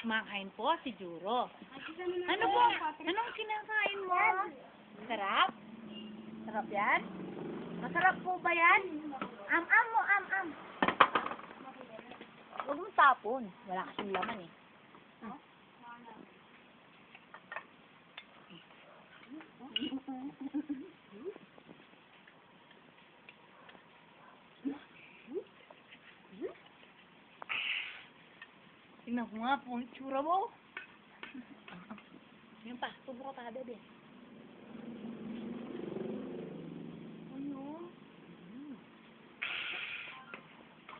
kumakain po si Juro. Ano po? Anong kinakain mo? Sarap? Sarap yan? Masarap po ba yan? Am-am mo, am-am. Huwag mong tapon. Wala kasing laman eh. Tingnan ko nga po ang itsura mo. Yan pa, tubo ka pa, bebe. Ano?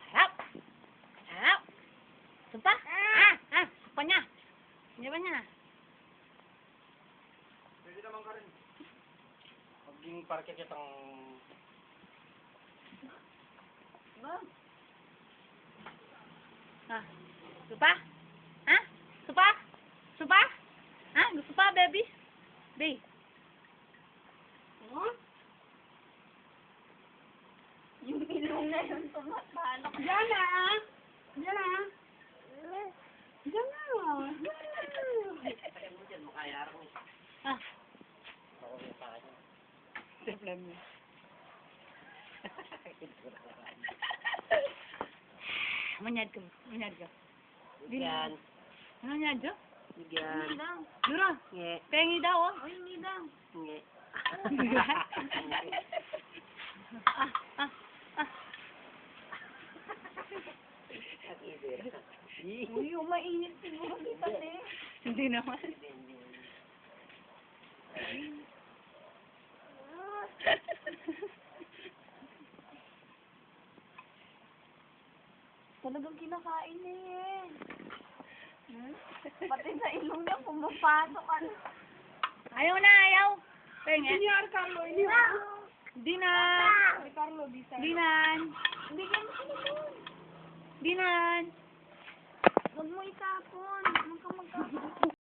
Sarap! Sarap! Ito pa? Pa niya. Hindi ba niya? Pwede naman ka rin. Maging parke kitang... Gusto pa? Ha? Gusto pa? Gusto pa? Ha? Gusto pa, baby? Babe. Huh? Yung ilong na yun, tumatalok. Diyan na! Diyan na! Diyan na! Kaya mo dyan, makayarang mo. Ah. Ako yung sa akin. Problem mo. Manyad ka. Manyad ka. Bigyan. Ano nyad ka? Bigyan. Dura. Nge. Pengi daw, oh. Ay, hindi daw. Nge. Ah, ah, ah. At ibig. Uy, mainit siguro dito eh. Hindi naman. Talagang kinakain niya eh. Pati sa ilong niya pumapasok. Ano? Ayaw na, ayaw. Pengi. Señor Carlo, hindi ba? Dinan. Carlo, di sa... Dinan. Hindi ka mo Dinan. Huwag mo itapon. Huwag ka magkakapon.